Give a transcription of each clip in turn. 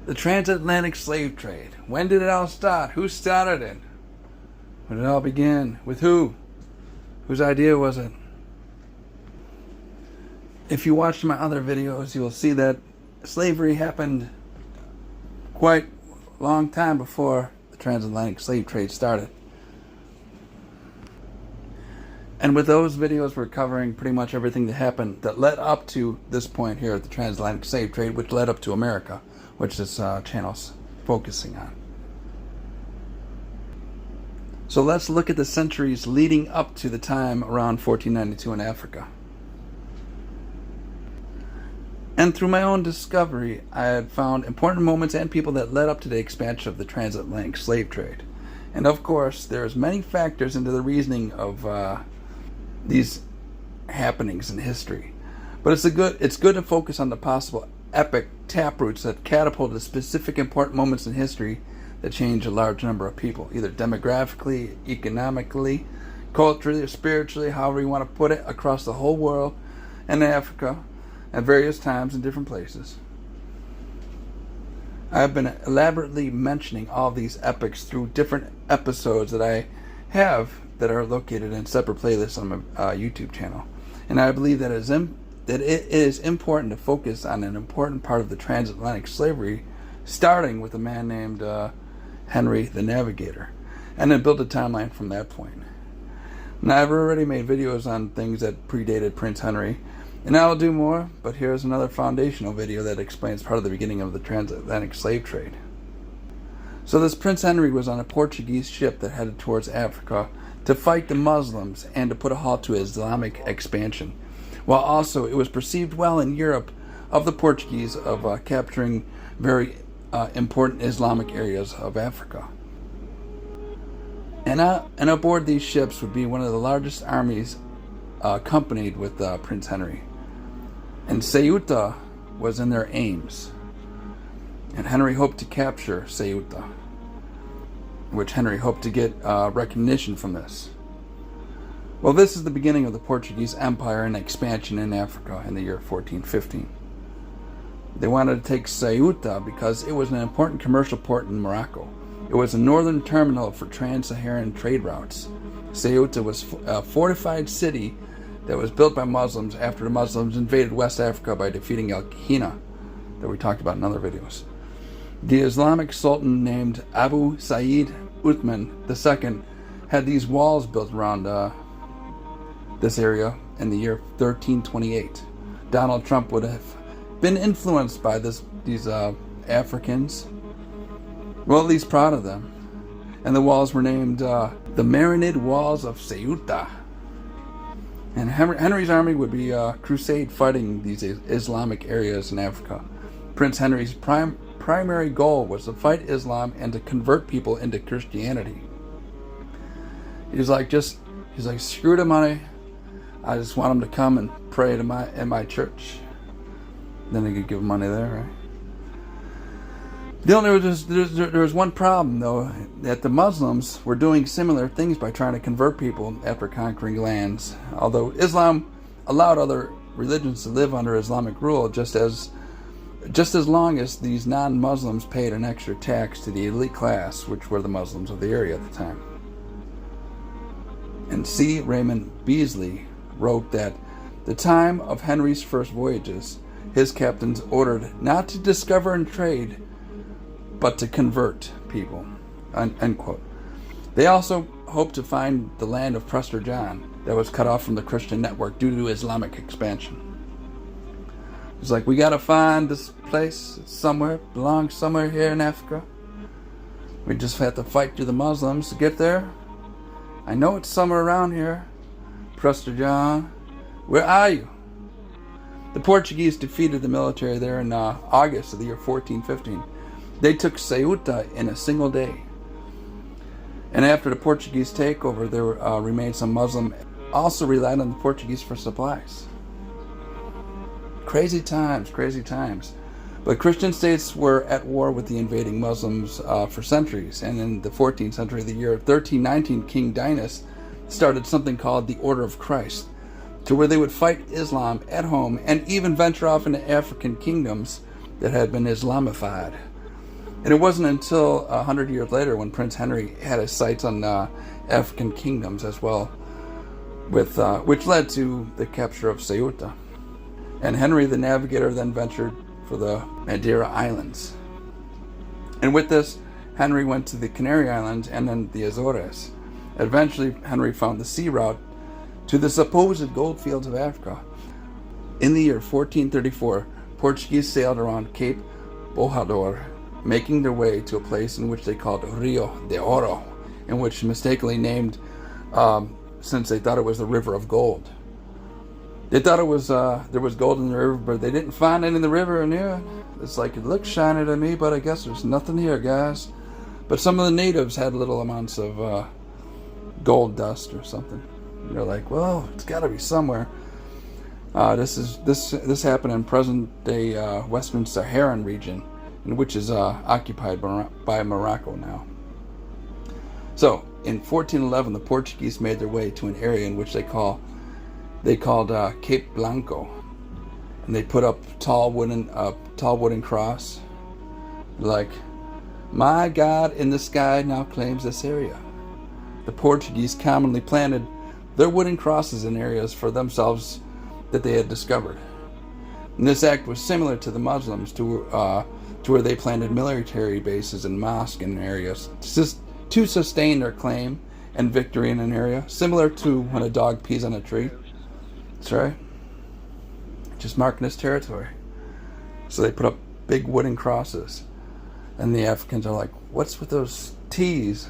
The transatlantic slave trade. When did it all start? Who started it? When did it all begin? With who? Whose idea was it? If you watched my other videos, you will see that slavery happened quite a long time before the transatlantic slave trade started. And with those videos, we're covering pretty much everything that happened that led up to this point here at the transatlantic slave trade, which led up to America, which this channel's focusing on. So let's look at the centuries leading up to the time around 1492 in Africa. And through my own discovery, I had found important moments and people that led up to the expansion of the transatlantic slave trade. And of course, there's many factors into the reasoning of these happenings in history. But it's good to focus on the possible epic taproots that catapulted specific important moments in history that changed a large number of people, either demographically, economically, culturally, or spiritually, however you want to put it, across the whole world and Africa at various times in different places. I've been elaborately mentioning all these epics through different episodes that I have that are located in separate playlists on my YouTube channel. And I believe that it is important to focus on an important part of the transatlantic slavery, starting with a man named Henry the Navigator, and then build a timeline from that point. Now, I've already made videos on things that predated Prince Henry, and I will do more, but here's another foundational video that explains part of the beginning of the transatlantic slave trade. So this Prince Henry was on a Portuguese ship that headed towards Africa to fight the Muslims and to put a halt to Islamic expansion, while also it was perceived well in Europe of the Portuguese of capturing very important Islamic areas of Africa. And aboard these ships would be one of the largest armies accompanied with Prince Henry. And Ceuta was in their aims. And Henry hoped to capture Ceuta, which Henry hoped to get recognition from this. Well, this is the beginning of the Portuguese Empire and expansion in Africa in the year 1415. They wanted to take Ceuta because it was an important commercial port in Morocco. It was a northern terminal for trans-Saharan trade routes. Ceuta was a fortified city that was built by Muslims after the Muslims invaded West Africa by defeating Al-Qaeda, that we talked about in other videos. The Islamic Sultan named Abu Sa'id Uthman II had these walls built around this area in the year 1328. Donald Trump would have been influenced by these Africans, well, at least proud of them. And the walls were named the Marinid Walls of Ceuta. And Henry's army would be crusade fighting these Islamic areas in Africa. Prince Henry's primary goal was to fight Islam and to convert people into Christianity. He's like, screw the money. I just want them to come and pray in my church. Then they could give money there, right? There was one problem, though, that the Muslims were doing similar things by trying to convert people after conquering lands. Although Islam allowed other religions to live under Islamic rule, just as long as these non-Muslims paid an extra tax to the elite class, which were the Muslims of the area at the time. And C. Raymond Beezley wrote that the time of Henry's first voyages, his captains ordered not to discover and trade, but to convert people, end quote. They also hoped to find the land of Prester John that was cut off from the Christian network due to Islamic expansion. It's like, we gotta find this place. It's somewhere, belongs somewhere here in Africa. We just have to fight through the Muslims to get there. I know it's somewhere around here. Prester John, where are you? The Portuguese defeated the military there in August of the year 1415. They took Ceuta in a single day. And after the Portuguese takeover, there remained some Muslim also relied on the Portuguese for supplies. Crazy times, crazy times. But Christian states were at war with the invading Muslims for centuries. And in the 14th century, the year 1319, King Eannes started something called the Order of Christ, to where they would fight Islam at home and even venture off into African kingdoms that had been Islamified. And it wasn't until 100 years later when Prince Henry had his sights on African kingdoms as well, with which led to the capture of Ceuta. And Henry the Navigator then ventured for the Madeira Islands. And with this, Henry went to the Canary Islands and then the Azores. Eventually, Henry found the sea route to the supposed gold fields of Africa. In the year 1434, Portuguese sailed around Cape Bojador, making their way to a place in which they called Rio de Oro, in which mistakenly named since they thought it was the River of Gold. They thought it was there was gold in the river, but they didn't find it in the river or near it. It's like, it looks shiny to me, but I guess there's nothing here, guys. But some of the natives had little amounts of gold dust or something. And they're like, well, it's got to be somewhere. This happened in present-day Western Saharan region, which is occupied by Morocco now. So, in 1411, the Portuguese made their way to an area in which they called Cape Blanco, and they put up tall wooden cross, like, my God in the sky now claims this area. The Portuguese commonly planted their wooden crosses in areas for themselves that they had discovered. And this act was similar to the Muslims to where they planted military bases and mosques in areas to sustain their claim and victory in an area, similar to when a dog pees on a tree. That's right. Just marking his territory. So they put up big wooden crosses. And the Africans are like, what's with those T's?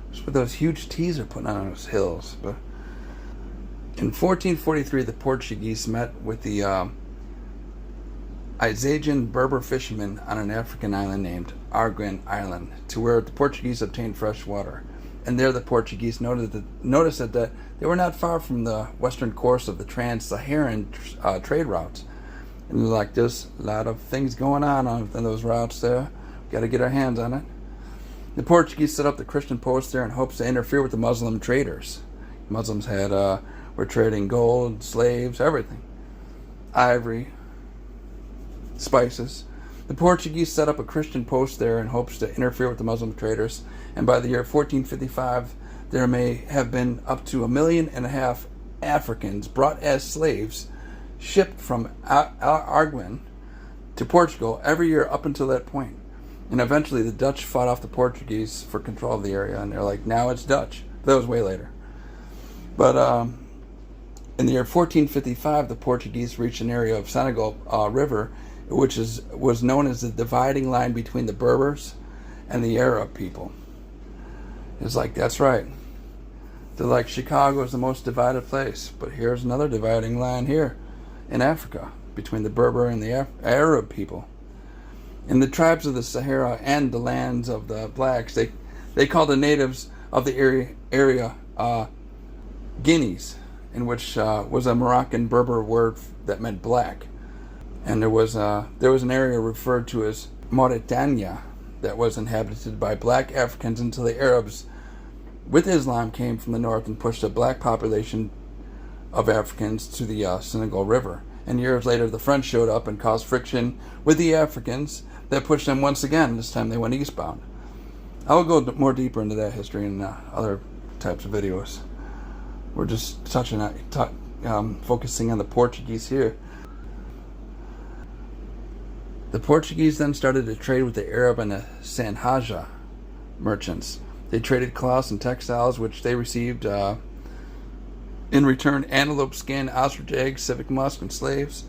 What's with those huge T's they're putting on those hills? But in 1443, the Portuguese met with the Isagian Berber fishermen on an African island named Arguin Island, to where the Portuguese obtained fresh water. And there the Portuguese noticed that they were not far from the western course of the trans-Saharan trade routes. And they're like, there's a lot of things going on those routes there. Got to get our hands on it. The Portuguese set up the Christian post there in hopes to interfere with the Muslim traders. Muslims were trading gold, slaves, everything. Ivory, spices. The Portuguese set up a Christian post there in hopes to interfere with the Muslim traders, and by the year 1455, there may have been up to 1.5 million Africans brought as slaves, shipped from Arguin to Portugal every year up until that point. And eventually the Dutch fought off the Portuguese for control of the area, and they're like, now it's Dutch. That was way later. But in the year 1455, the Portuguese reached an area of Senegal River, which was known as the dividing line between the Berbers and the Arab people. It's like, that's right. They're like, Chicago is the most divided place, but here's another dividing line here in Africa between the Berber and the Arab people. In the tribes of the Sahara and the lands of the blacks, they called the natives of the area Guineas, in which was a Moroccan Berber word that meant black. And there was an area referred to as Mauritania that was inhabited by black Africans until the Arabs with Islam came from the north and pushed a black population of Africans to the Senegal River. And years later, the French showed up and caused friction with the Africans that pushed them once again. This time they went eastbound. I will go more deeper into that history in other types of videos. We're just focusing on the Portuguese here. The Portuguese then started to trade with the Arab and the Sanhaja merchants. They traded cloths and textiles, which they received in return antelope skin, ostrich eggs, civet musk, and slaves.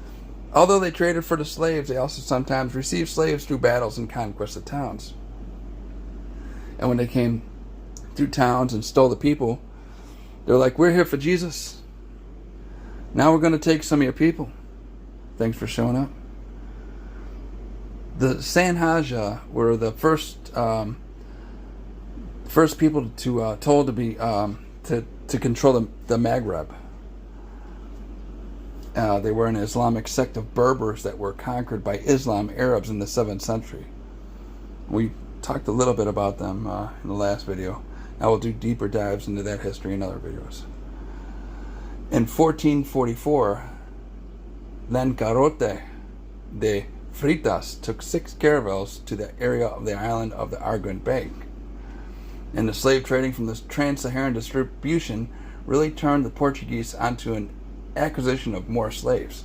Although they traded for the slaves, they also sometimes received slaves through battles and conquest of towns. And when they came through towns and stole the people, they're like, we're here for Jesus. Now we're going to take some of your people. Thanks for showing up. The Sanhaja were the first people told to be to control the Maghreb. They were an Islamic sect of Berbers that were conquered by Islam Arabs in the 7th century. We talked a little bit about them in the last video. I will do deeper dives into that history in other videos. In 1444, Lancarote de Freitas took 6 caravels to the area of the island of the Arguin Bay. And the slave trading from this trans-Saharan distribution really turned the Portuguese onto an acquisition of more slaves.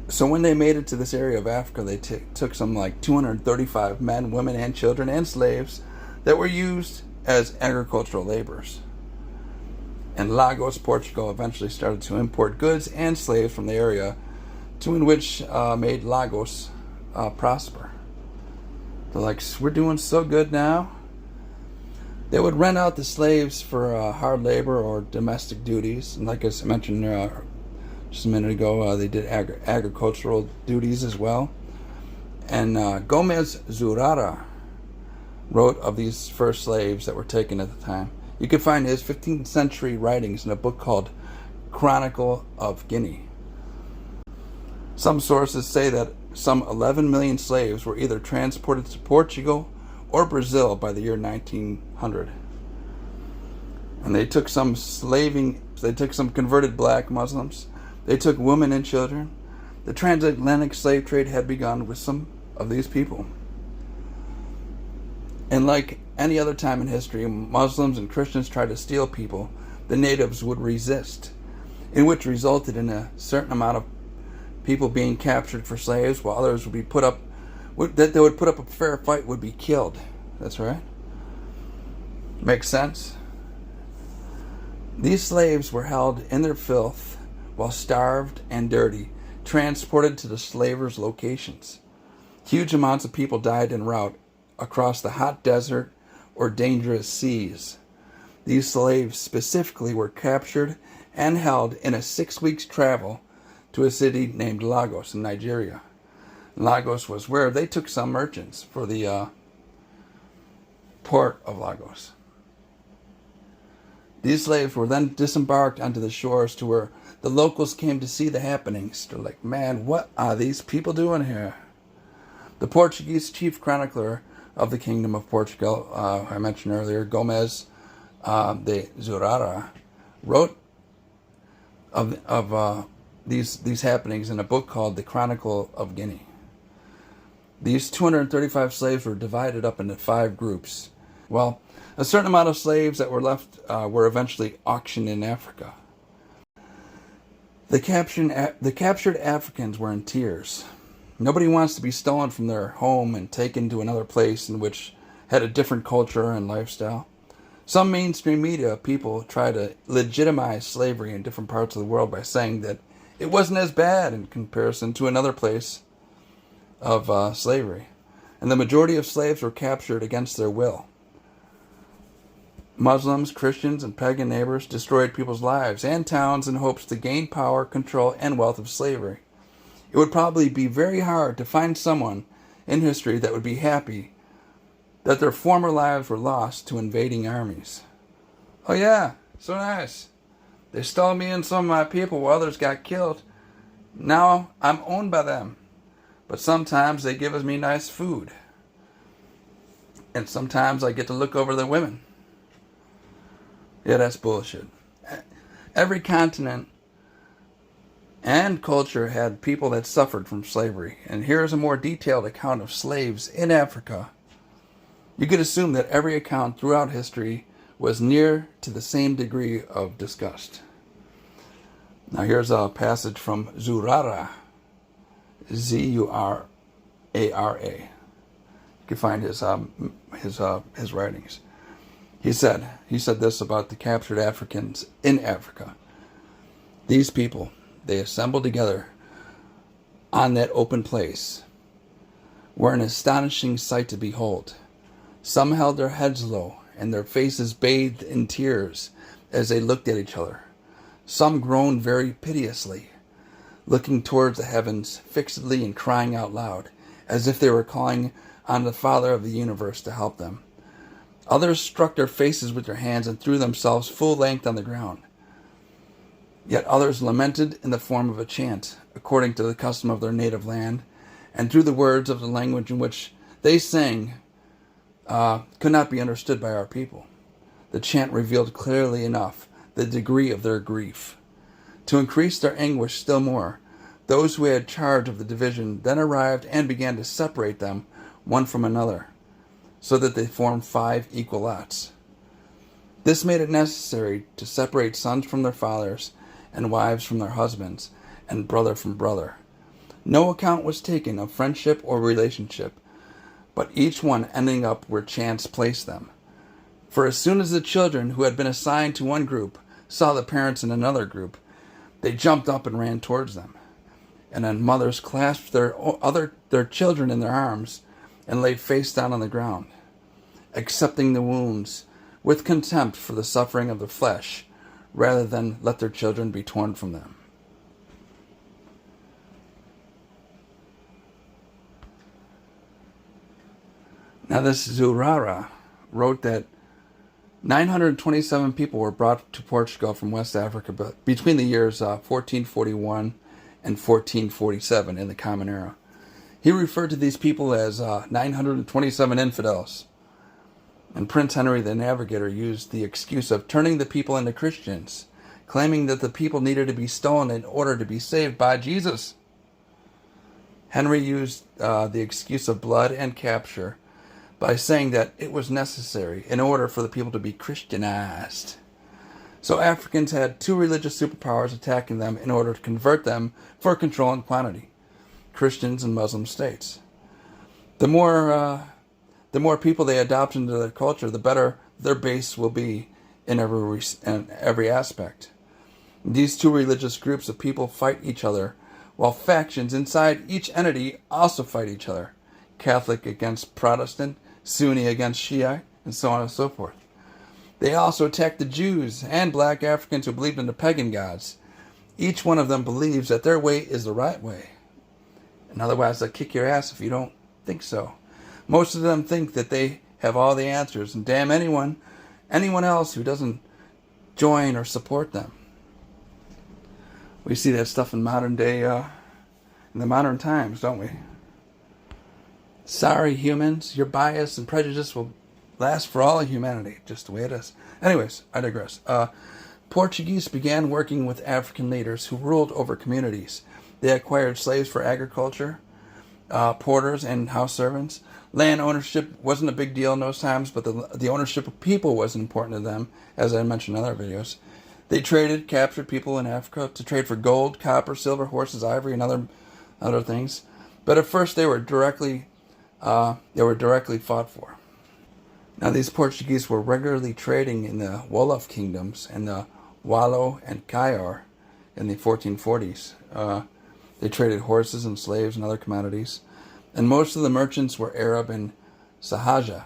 So when they made it to this area of Africa, they took some like 235 men, women, and children, and slaves that were used as agricultural laborers. And Lagos, Portugal, eventually started to import goods and slaves from the area, to which made Lagos prosper. They're like, we're doing so good now. They would rent out the slaves for hard labor or domestic duties. And like I mentioned just a minute ago, they did agricultural duties as well. And Gomes Zurara wrote of these first slaves that were taken at the time. You can find his 15th century writings in a book called Chronicle of Guinea. Some sources say that some 11 million slaves were either transported to Portugal or Brazil by the year 1900. And they took some converted black Muslims. They took women and children. The transatlantic slave trade had begun with some of these people. And like any other time in history, Muslims and Christians tried to steal people. The natives would resist, in which resulted in a certain amount of people being captured for slaves, while others would be put up a fair fight, would be killed. That's right. Makes sense? These slaves were held in their filth while starved and dirty, transported to the slavers' locations. Huge amounts of people died en route across the hot desert or dangerous seas. These slaves specifically were captured and held in a 6 weeks travel to a city named Lagos in Nigeria. Lagos was where they took some merchants for the port of Lagos. These slaves were then disembarked onto the shores to where the locals came to see the happenings. They're like, man, what are these people doing here? The Portuguese chief chronicler of the Kingdom of Portugal, I mentioned earlier, Gomes de Zurara, wrote of these happenings in a book called The Chronicle of Guinea. These 235 slaves were divided up into 5 groups. Well, a certain amount of slaves that were left were eventually auctioned in Africa. The captured Africans were in tears. Nobody wants to be stolen from their home and taken to another place in which had a different culture and lifestyle. Some mainstream media people try to legitimize slavery in different parts of the world by saying that it wasn't as bad in comparison to another place of slavery. And the majority of slaves were captured against their will. Muslims, Christians, and pagan neighbors destroyed people's lives and towns in hopes to gain power, control, and wealth of slavery. It would probably be very hard to find someone in history that would be happy that their former lives were lost to invading armies. Oh yeah, so nice. They stole me and some of my people while others got killed. Now I'm owned by them. But sometimes they give me nice food. And sometimes I get to look over their women. Yeah, that's bullshit. Every continent and culture had people that suffered from slavery. And here's a more detailed account of slaves in Africa. You could assume that every account throughout history was near to the same degree of disgust. Now here's a passage from Zurara, Zurara. You can find his writings. He said this about the captured Africans in Africa. These people, they assembled together on that open place, were an astonishing sight to behold. Some held their heads low and their faces bathed in tears as they looked at each other. Some groaned very piteously, looking towards the heavens fixedly and crying out loud, as if they were calling on the Father of the universe to help them. Others struck their faces with their hands and threw themselves full length on the ground. Yet others lamented in the form of a chant, according to the custom of their native land, and through the words of the language in which they sang could not be understood by our people. The chant revealed clearly enough the degree of their grief. To increase their anguish still more, Those who had charge of the division then arrived and began to separate them one from another, so that they formed 5 equal lots. This made it necessary to separate sons from their fathers, and wives from their husbands, and brother from brother. No account was taken of friendship or relationship, but each one ending up where chance placed them. For as soon as the children who had been assigned to one group saw the parents in another group, they jumped up and ran towards them. And then mothers clasped their children in their arms and lay face down on the ground, accepting the wounds with contempt for the suffering of the flesh, rather than let their children be torn from them. Now this Zurara wrote that 927 people were brought to Portugal from West Africa between the years 1441 and 1447 in the Common Era. He referred to these people as 927 infidels. And Prince Henry the Navigator used the excuse of turning the people into Christians, claiming that the people needed to be stolen in order to be saved by Jesus. Henry used the excuse of blood and capture by saying that it was necessary in order for the people to be Christianized. So Africans had 2 religious superpowers attacking them in order to convert them for control and quantity: Christians and Muslim states. The more people they adopt into their culture, the better their base will be in every aspect. These 2 religious groups of people fight each other, while factions inside each entity also fight each other: Catholic against Protestant, Sunni against Shia, and so on and so forth. They also attack the Jews and black Africans who believed in the pagan gods. Each one of them believes that their way is the right way. And otherwise, they'll kick your ass if you don't think so. Most of them think that they have all the answers, and damn anyone else who doesn't join or support them. We see that stuff in modern day, in the modern times, don't we? Sorry, humans, your bias and prejudice will last for all of humanity, just the way it is. Anyways, I digress. Portuguese began working with African leaders who ruled over communities. They acquired slaves for agriculture, porters, and house servants. Land ownership wasn't a big deal in those times, but the ownership of people was important to them, as I mentioned in other videos. They traded, captured people in Africa to trade for gold, copper, silver, horses, ivory, and other things. But at first, they were directly fought for. Now, these Portuguese were regularly trading in the Wolof kingdoms and the Wallo and Cayor in the 1440s. They traded horses and slaves and other commodities. And most of the merchants were Arab and Sahaja.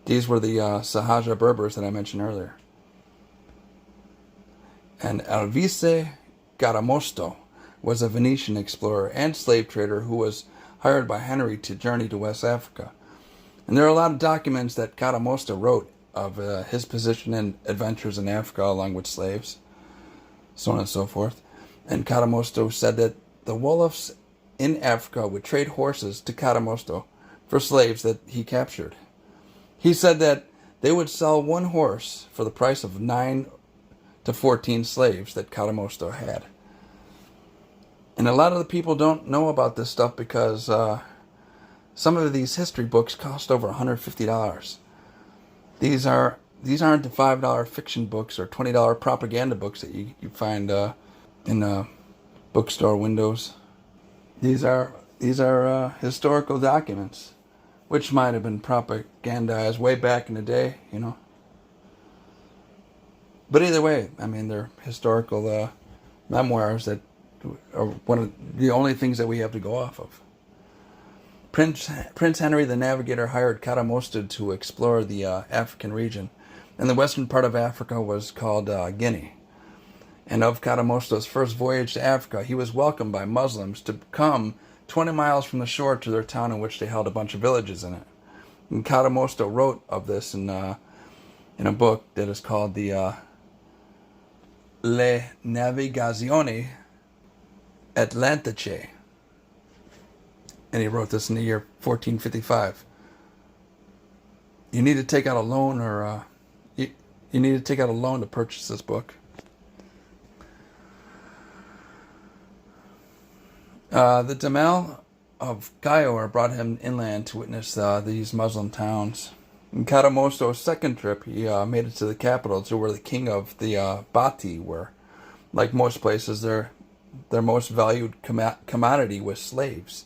These were the Sahaja Berbers that I mentioned earlier. And Alvise Cadamosto was a Venetian explorer and slave trader who was hired by Henry to journey to West Africa. And there are a lot of documents that Cadamosto wrote of his position and adventures in Africa along with slaves, so on and so forth. And Cadamosto said that the Wolofs in Africa would trade horses to Cadamosto for slaves that he captured. He said that they would sell one horse for the price of 9 to 14 slaves that Cadamosto had. And a lot of the people don't know about this stuff because some of these history books cost over $150. These aren't the $5 fiction books or $20 propaganda books that you find in bookstore windows. These are historical documents, which might have been propagandized way back in the day, you know. But either way, I mean, they're historical memoirs that are one of the only things that we have to go off of. Prince Henry the Navigator hired Cadamosto to explore the African region, and the western part of Africa was called Guinea. And of Cadamosto's first voyage to Africa, he was welcomed by Muslims to come 20 miles from the shore to their town, in which they held a bunch of villages in it. And Cadamosto wrote of this in a book that is called the Le Navigazioni Atlantiche. And he wrote this in the year 1455. You need to take out a loan, or you need to take out a loan to purchase this book. The Damal of Cairo brought him inland to witness these Muslim towns. In Cadamosto's second trip, he made it to the capital, to where the king of the Bati were. Like most places, their most valued commodity was slaves,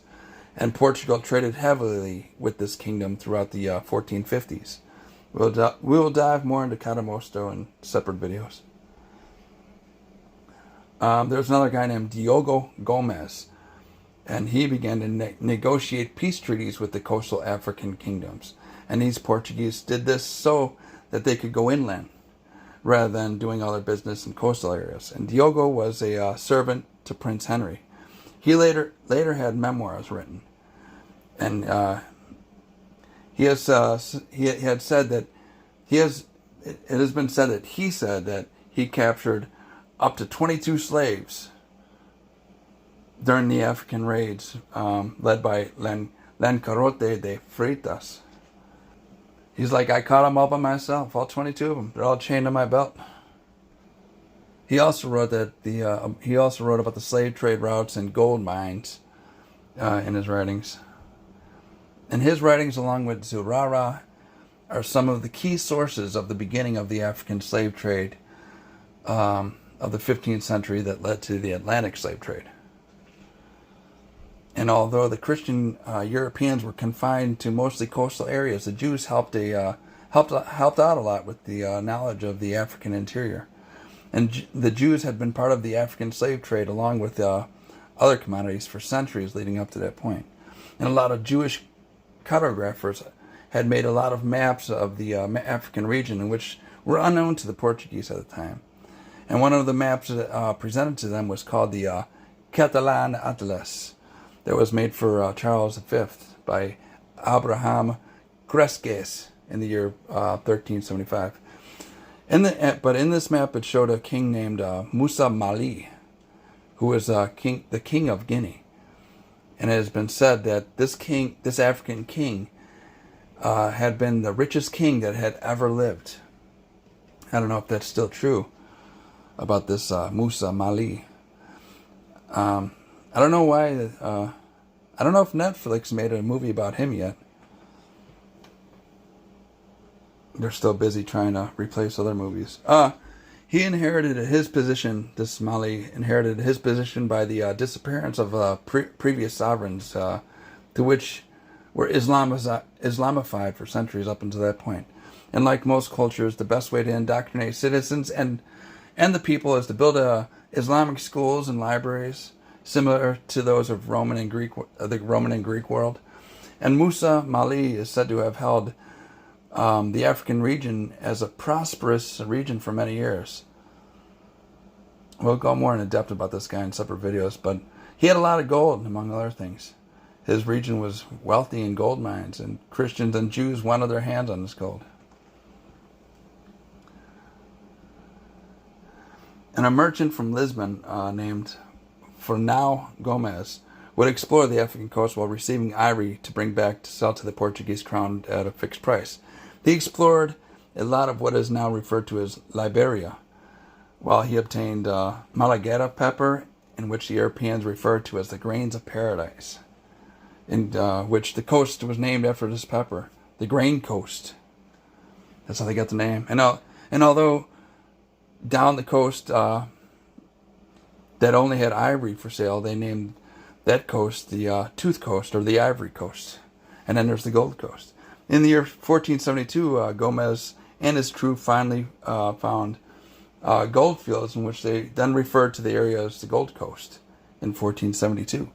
and Portugal traded heavily with this kingdom throughout the 1450s. We'll dive more into Cadamosto in separate videos. There's another guy named Diogo Gomes, and he began to negotiate peace treaties with the coastal African kingdoms. And these Portuguese did this so that they could go inland, rather than doing all their business in coastal areas. And Diogo was a servant to Prince Henry. He later had memoirs written, and he had said that it has been said that he said that he captured up to 22 slaves during the African raids led by Lancarote de Freitas. He's like, I caught them all by myself, all 22 of them. They're all chained to my belt. He also wrote that he also wrote about the slave trade routes and gold mines in his writings. And his writings, along with Zurara, are some of the key sources of the beginning of the African slave trade of the 15th century that led to the Atlantic slave trade. And although the Christian Europeans were confined to mostly coastal areas, the Jews helped out a lot with the knowledge of the African interior. And the Jews had been part of the African slave trade along with other commodities for centuries leading up to that point. And a lot of Jewish cartographers had made a lot of maps of the African region, in which were unknown to the Portuguese at the time. And one of the maps presented to them was called the Catalan Atlas, that was made for Charles V by Abraham Cresques in the year 1375. But in this map, it showed a king named Musa Mali, who was the king of Guinea. And it has been said that this African king, had been the richest king that had ever lived. I don't know if that's still true about this Musa Mali. I don't know why. I don't know if Netflix made a movie about him yet. They're still busy trying to replace other movies. He inherited his position. This Mali inherited his position by the disappearance of previous sovereigns, to which were Islamified for centuries up until that point. And like most cultures, the best way to indoctrinate citizens and the people is to build Islamic schools and libraries, similar to those of the Roman and Greek world. And Musa Mali is said to have held the African region as a prosperous region for many years. We'll go more in depth about this guy in separate videos, but he had a lot of gold, among other things. His region was wealthy in gold mines, and Christians and Jews wanted their hands on this gold. And a merchant from Lisbon named Fernão Gomes would explore the African coast while receiving ivory to bring back to sell to the Portuguese crown at a fixed price. He explored a lot of what is now referred to as Liberia, while he obtained Malagueta pepper, in which the Europeans referred to as the grains of paradise, in which the coast was named after this pepper, the Grain Coast. That's how they got the name. And although down the coast that only had ivory for sale, they named that coast the Tooth Coast, or the Ivory Coast. And then there's the Gold Coast. In the year 1472, Gomes and his crew finally found gold fields, in which they then referred to the area as the Gold Coast in 1472.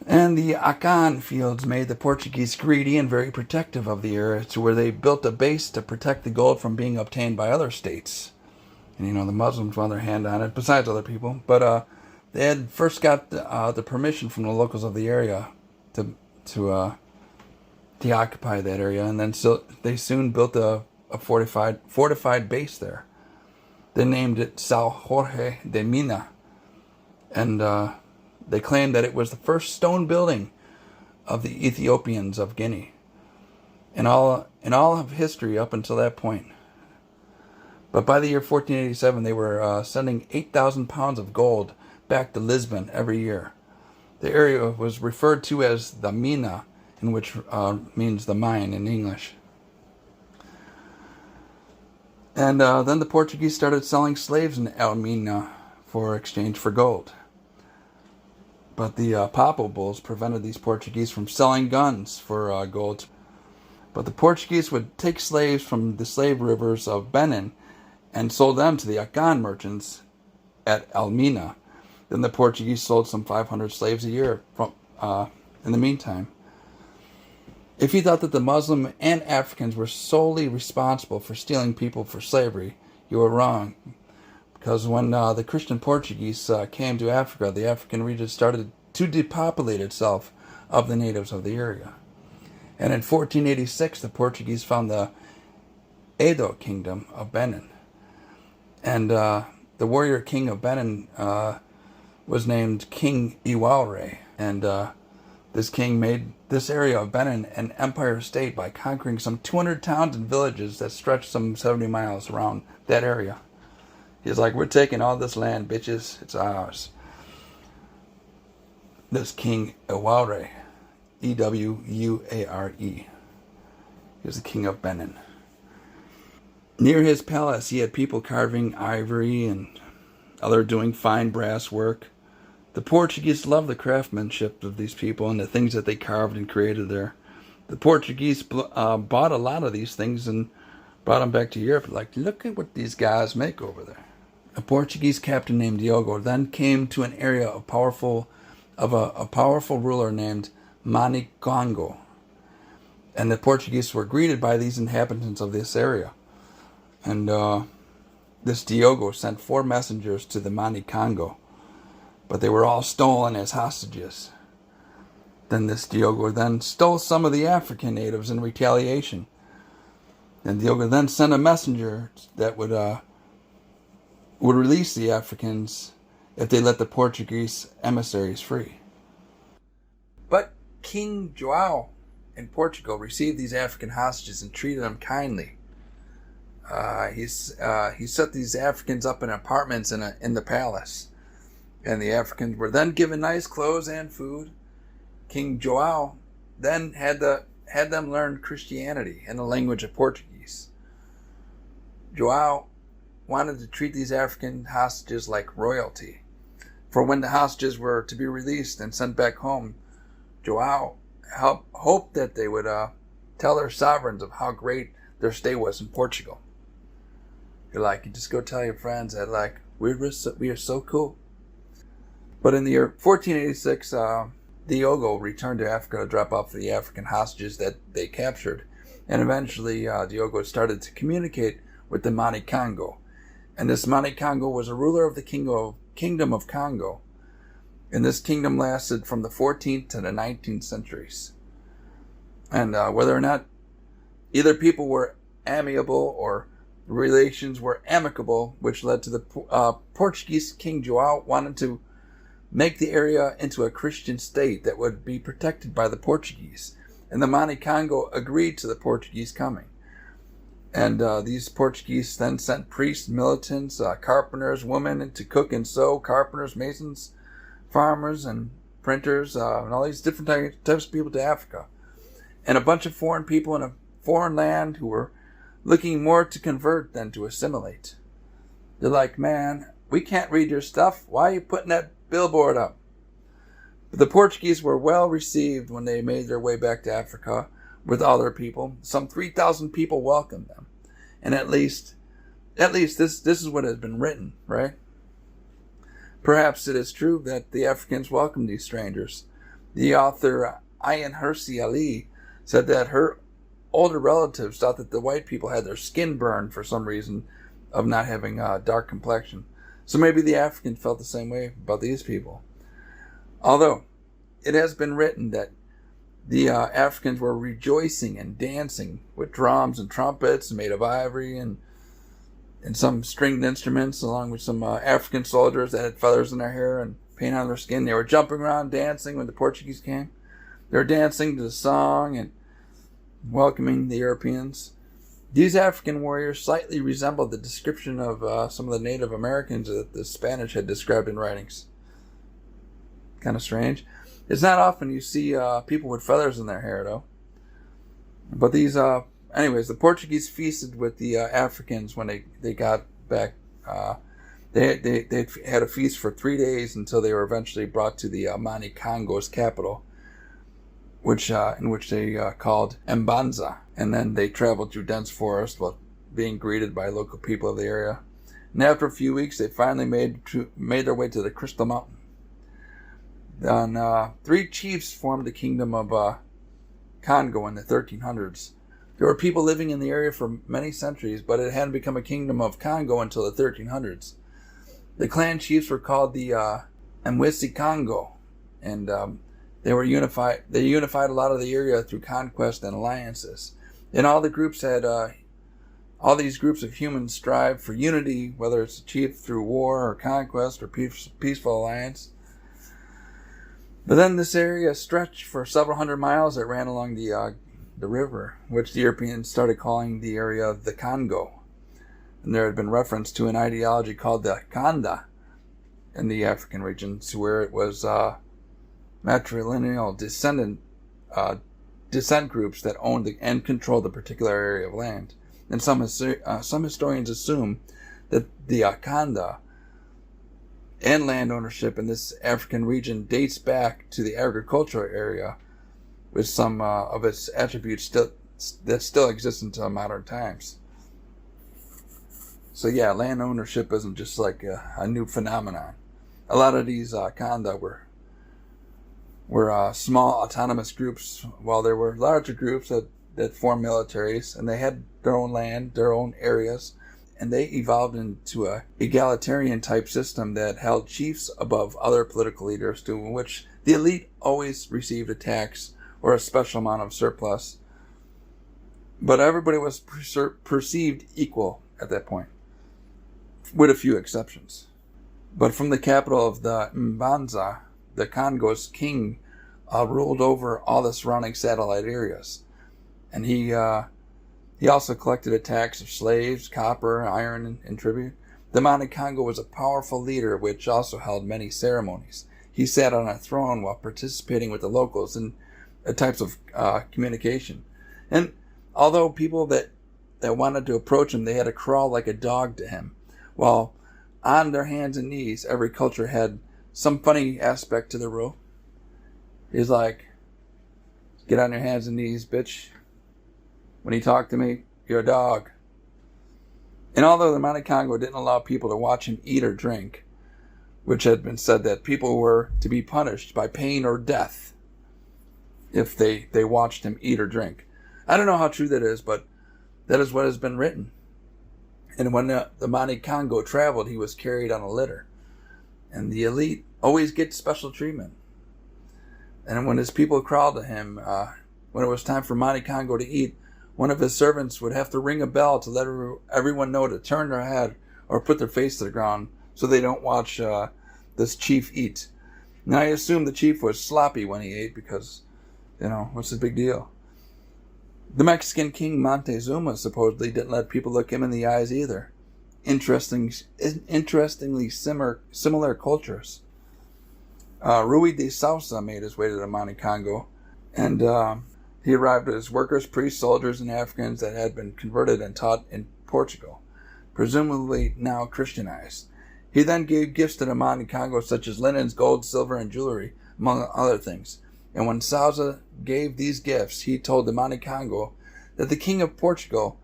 And the Akan fields made the Portuguese greedy and very protective of the area, to where they built a base to protect the gold from being obtained by other states. And the Muslims wanted their hand on it, besides other people. But they had first got the permission from the locals of the area to occupy that area, and then they soon built a fortified base there. They named it São Jorge de Mina, and they claimed that it was the first stone building of the Ethiopians of Guinea in all of history up until that point. But by the year 1487, they were sending 8,000 pounds of gold back to Lisbon every year. The area was referred to as the Mina, in which means the mine in English. And then the Portuguese started selling slaves in Almina for exchange for gold. But the Papal bulls prevented these Portuguese from selling guns for gold. But the Portuguese would take slaves from the slave rivers of Benin and sold them to the Afghan merchants at Almina. Then the Portuguese sold some 500 slaves a year in the meantime. If you thought that the Muslim and Africans were solely responsible for stealing people for slavery, you were wrong. Because when the Christian Portuguese came to Africa, the African region started to depopulate itself of the natives of the area. And in 1486, the Portuguese found the Edo kingdom of Benin. And the warrior king of Benin was named King Iwaure. And this king made this area of Benin an empire state by conquering some 200 towns and villages that stretched some 70 miles around that area. He's like, we're taking all this land, bitches. It's ours. This King Iwaure, Ewuare. He was the king of Benin. Near his palace, he had people carving ivory and other doing fine brass work. The Portuguese loved the craftsmanship of these people and the things that they carved and created there. The Portuguese bought a lot of these things and brought them back to Europe. Like, look at what these guys make over there. A Portuguese captain named Diogo then came to an area of a powerful ruler named Kongo. And the Portuguese were greeted by these inhabitants of this area. And this Diogo sent 4 messengers to the Kongo, but they were all stolen as hostages. Then this Diogo then stole some of the African natives in retaliation. And Diogo then sent a messenger that would release the Africans if they let the Portuguese emissaries free. But King João in Portugal received these African hostages and treated them kindly. He set these Africans up in apartments in the palace. And the Africans were then given nice clothes and food. King João then had them learn Christianity and the language of Portuguese. João wanted to treat these African hostages like royalty. For when the hostages were to be released and sent back home, João hoped that they would tell their sovereigns of how great their stay was in Portugal. You just go tell your friends that we are so cool. But in the year 1486, Diogo returned to Africa to drop off the African hostages that they captured. And eventually, Diogo started to communicate with the Kongo. And this Kongo was a ruler of the Kingdom of Congo. And this kingdom lasted from the 14th to the 19th centuries. And whether or not either people were amiable or relations were amicable, which led to the Portuguese King João wanted to make the area into a Christian state that would be protected by the Portuguese. And the Kongo agreed to the Portuguese coming. And these Portuguese then sent priests, militants, carpenters, women to cook and sew, carpenters, masons, farmers, and printers, and all these different types of people to Africa. And a bunch of foreign people in a foreign land who were looking more to convert than to assimilate. They're like, man, we can't read your stuff. Why are you putting that billboard up? But the Portuguese were well received when they made their way back to Africa with all their people. Some 3,000 people welcomed them. And at least this is what has been written, right? Perhaps it is true that the Africans welcomed these strangers. The author Ayaan Hirsi Ali said that her older relatives thought that the white people had their skin burned for some reason of not having a dark complexion. So maybe the Africans felt the same way about these people. Although it has been written that the Africans were rejoicing and dancing with drums and trumpets made of ivory and some stringed instruments, along with some African soldiers that had feathers in their hair and paint on their skin. They were jumping around dancing when the Portuguese came. They were dancing to the song and welcoming the Europeans. These African warriors slightly resembled the description of some of the Native Americans that the Spanish had described in writings. kind of strange. It's not often you see people with feathers in their hair, though. But these, anyways, the Portuguese feasted with the Africans when they got back. They had a feast for 3 days until they were eventually brought to the Mani Kongo's capital, in which they called Mbanza. And then they traveled through dense forest while being greeted by local people of the area. And after a few weeks, they finally made their way to the Crystal Mountain. Then 3 chiefs formed the kingdom of Congo in the 1300s. There were people living in the area for many centuries, but it hadn't become a kingdom of Congo until the 1300s. The clan chiefs were called the Alvise Congo, and they were unified. They unified a lot of the area through conquest and alliances. And all these groups of humans strive for unity, whether it's achieved through war or conquest or peaceful alliance. But then this area stretched for several hundred miles that ran along the river, which the Europeans started calling the area the Congo. And there had been reference to an ideology called the Kanda in the African regions, where it was matrilineal descent groups that owned and controlled the particular area of land. And some historians assume that the Kanda and land ownership in this African region dates back to the agricultural area, with some of its attributes that still exist until modern times. So yeah, land ownership isn't just like a new phenomenon. A lot of these Kanda were small autonomous groups, while there were larger groups that formed militaries, and they had their own land, their own areas, and they evolved into a egalitarian type system that held chiefs above other political leaders, to which the elite always received a tax or a special amount of surplus. But everybody was perceived equal at that point, with a few exceptions. But from the capital of the Mbanza, the Congo's king ruled over all the surrounding satellite areas. And he also collected a tax of slaves, copper, iron, and tribute. The Mani Kongo was a powerful leader, which also held many ceremonies. He sat on a throne while participating with the locals in types of communication. And although people that wanted to approach him, they had to crawl like a dog to him, while on their hands and knees. Every culture had some funny aspect to the rule. He's like, get on your hands and knees, bitch. When you talk to me, you're a dog. And although the Mani Kongo didn't allow people to watch him eat or drink, which had been said that people were to be punished by pain or death if they watched him eat or drink. I don't know how true that is, but that is what has been written. And when the Mani Kongo traveled, he was carried on a litter. And the elite always get special treatment. And when his people crawled to him, when it was time for Mani Kongo to eat, one of his servants would have to ring a bell to let everyone know to turn their head or put their face to the ground so they don't watch this chief eat. And I assume the chief was sloppy when he ate because, what's the big deal? The Mexican king Montezuma supposedly didn't let people look him in the eyes either. Interestingly similar cultures. Rui de Sousa made his way to the Mani Kongo, and he arrived as workers, priests, soldiers, and Africans that had been converted and taught in Portugal, presumably now Christianized. He then gave gifts to the Mani Kongo such as linens, gold, silver, and jewelry, among other things. And when Sousa gave these gifts, he told the Mani Kongo that the king of Portugal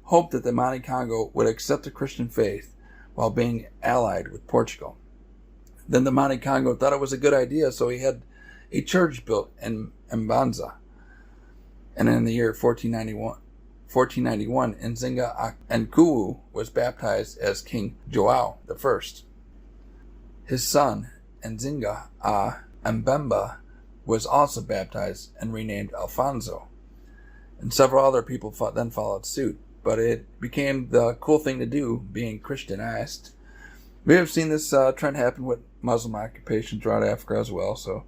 hoped that the Mani Kongo would accept the Christian faith while being allied with Portugal. Then the Mani Kongo thought it was a good idea, so he had a church built in Mbanza. And in the year 1491, Nzinga Nkuwu was baptized as King Joao I. His son, Nzinga Mbemba, was also baptized and renamed Alfonso. And several other people then followed suit, but it became the cool thing to do, being Christianized. We have seen this trend happen with Muslim occupation throughout Africa as well, so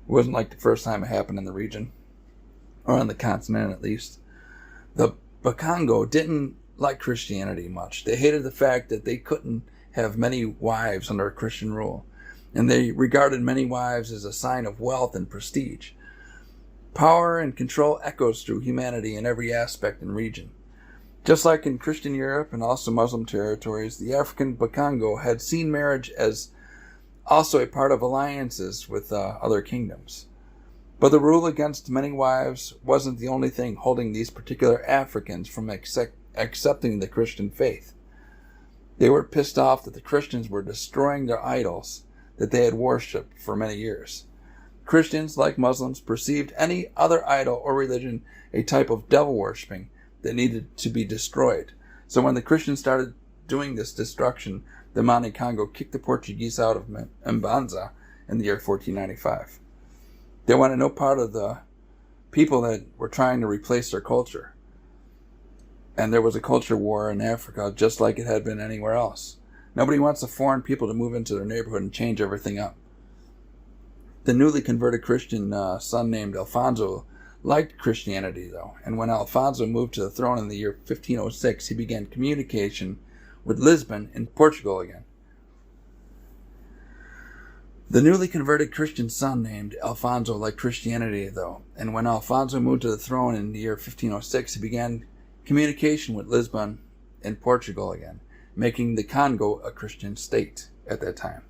it wasn't like the first time it happened in the region, or on the continent at least. The Congo didn't like Christianity much. They hated the fact that they couldn't have many wives under Christian rule. and they regarded many wives as a sign of wealth and prestige. Power and control echoes through humanity in every aspect and region. Just like in Christian Europe and also Muslim territories, the African Bakongo had seen marriage as also a part of alliances with other kingdoms. But the rule against many wives wasn't the only thing holding these particular Africans from accepting the Christian faith. They were pissed off that the Christians were destroying their idols that they had worshipped for many years. Christians, like Muslims, perceived any other idol or religion a type of devil worshipping that needed to be destroyed. So when the Christians started doing this destruction, the Mani Kongo kicked the Portuguese out of Mbanza in the year 1495. They wanted no part of the people that were trying to replace their culture. And there was a culture war in Africa just like it had been anywhere else. Nobody wants the foreign people to move into their neighborhood and change everything up. The newly converted Christian son named Alfonso liked Christianity, though, and when Alfonso moved to the throne in the year 1506, he began communication with Lisbon in Portugal again. The newly converted Christian son named Alfonso liked Christianity, though, and when Alfonso moved to the throne in the year 1506, he began communication with Lisbon in Portugal again, making the Congo a Christian state at that time.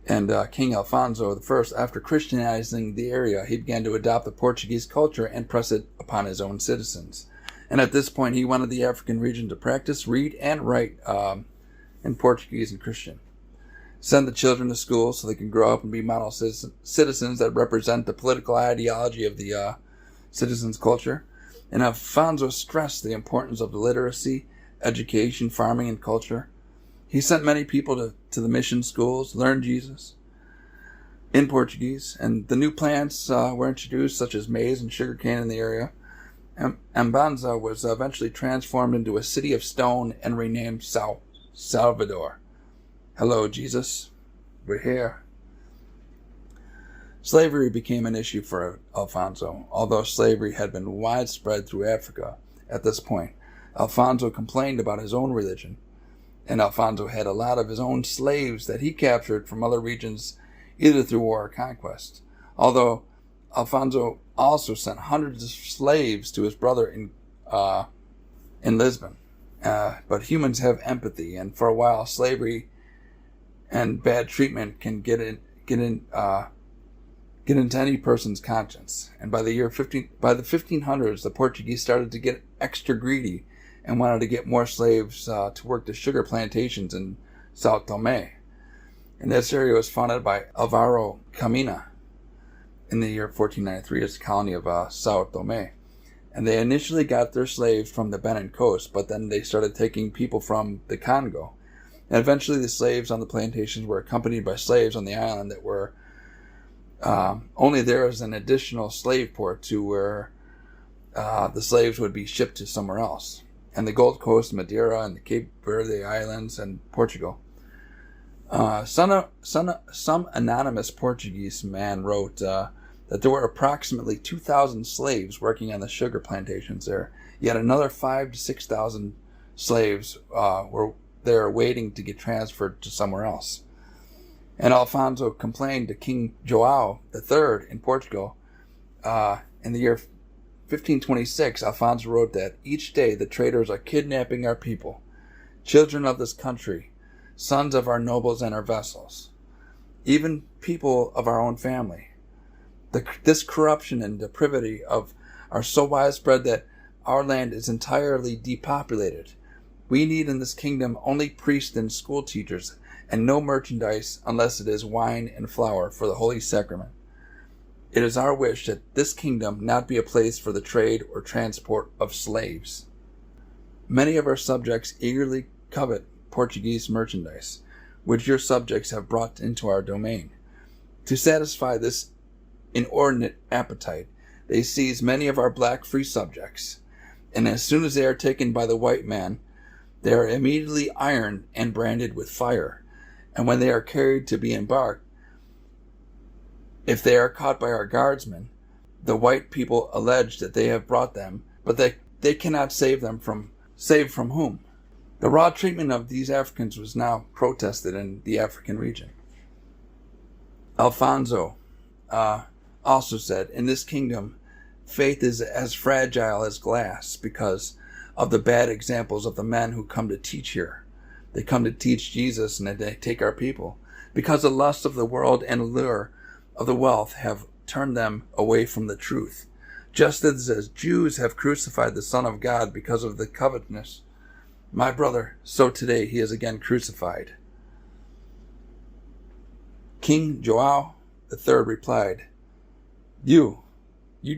And King Alfonso I, after Christianizing the area, he began to adopt the Portuguese culture and press it upon his own citizens. And at this point, he wanted the African region to practice, read, and write in Portuguese and Christian. Send the children to school so they can grow up and be model citizens that represent the political ideology of the citizens' culture. And Alfonso stressed the importance of the literacy, education, farming, and culture. He sent many people to the mission schools, learned Jesus in Portuguese, and the new plants were introduced, such as maize and sugarcane in the area. Mbanza was eventually transformed into a city of stone and renamed Salvador. Hello, Jesus. We're here. Slavery became an issue for Alfonso. Although slavery had been widespread through Africa at this point, Alfonso complained about his own religion. And Alfonso had a lot of his own slaves that he captured from other regions, either through war or conquest. Although Alfonso also sent hundreds of slaves to his brother in Lisbon. But humans have empathy, and for a while, slavery and bad treatment can get into any person's conscience. And by the 1500s, the Portuguese started to get extra greedy and wanted to get more slaves to work the sugar plantations in São Tomé. And this area was founded by Álvaro Camina in the year 1493 as a colony of São Tomé. And they initially got their slaves from the Benin coast, but then they started taking people from the Congo. And eventually the slaves on the plantations were accompanied by slaves on the island that were only there as an additional slave port to where the slaves would be shipped to somewhere else. And the Gold Coast, Madeira, and the Cape Verde Islands, and Portugal. Some anonymous Portuguese man wrote that there were approximately 2,000 slaves working on the sugar plantations there, yet another 5,000 to 6,000 slaves were there waiting to get transferred to somewhere else. And Alfonso complained to King João III in Portugal in the year 1526, Alfonso wrote that each day the traders are kidnapping our people, children of this country, sons of our nobles and our vessels, even people of our own family. This corruption and depravity are so widespread that our land is entirely depopulated. We need in this kingdom only priests and school teachers, and no merchandise unless it is wine and flour for the Holy Sacrament. It is our wish that this kingdom not be a place for the trade or transport of slaves. Many of our subjects eagerly covet Portuguese merchandise, which your subjects have brought into our domain. To satisfy this inordinate appetite, they seize many of our black free subjects, and as soon as they are taken by the white man, they are immediately ironed and branded with fire, and when they are carried to be embarked, if they are caught by our guardsmen, the white people allege that they have brought them, but they cannot save from whom? The raw treatment of these Africans was now protested in the African region. Alfonso also said, in this kingdom, faith is as fragile as glass because of the bad examples of the men who come to teach here. They come to teach Jesus and they take our people. Because the lust of the world and allure of the wealth have turned them away from the truth. Just as Jews have crucified the Son of God because of the covetousness, my brother, so today he is again crucified. King Joao III replied, You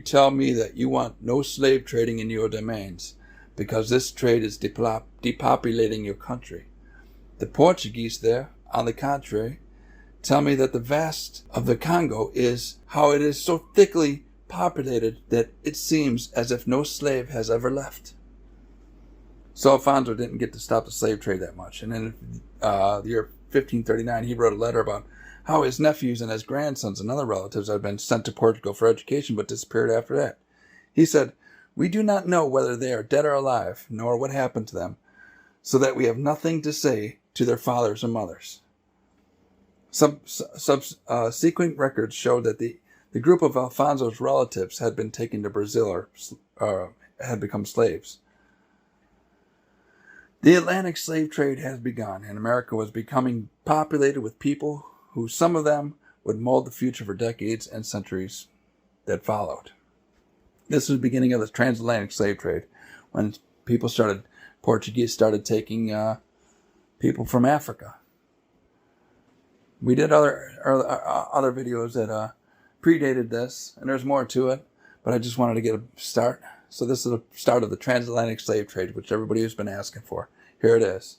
tell me that you want no slave trading in your domains, because this trade is depopulating your country. The Portuguese there, on the contrary, tell me that the vast of the Congo is how it is so thickly populated that it seems as if no slave has ever left. So Alfonso didn't get to stop the slave trade that much. And in the year 1539, he wrote a letter about how his nephews and his grandsons and other relatives had been sent to Portugal for education but disappeared after that. He said, We do not know whether they are dead or alive, nor what happened to them, so that we have nothing to say to their fathers and mothers. Subsequent records showed that the group of Alfonso's relatives had been taken to Brazil or had become slaves. The Atlantic slave trade has begun, and America was becoming populated with people who some of them would mold the future for decades and centuries that followed. This was the beginning of the transatlantic slave trade, when Portuguese started taking people from Africa. We did other videos that predated this, and there's more to it, but I just wanted to get a start. So this is the start of the transatlantic slave trade, which everybody has been asking for. Here it is.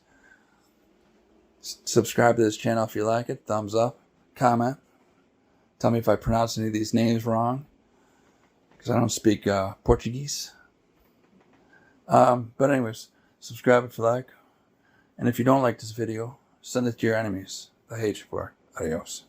Subscribe to this channel if you like it. Thumbs up. Comment. Tell me if I pronounce any of these names wrong, because I don't speak Portuguese. But anyways, subscribe if you like. And if you don't like this video, send it to your enemies. I hate you for it. Adios.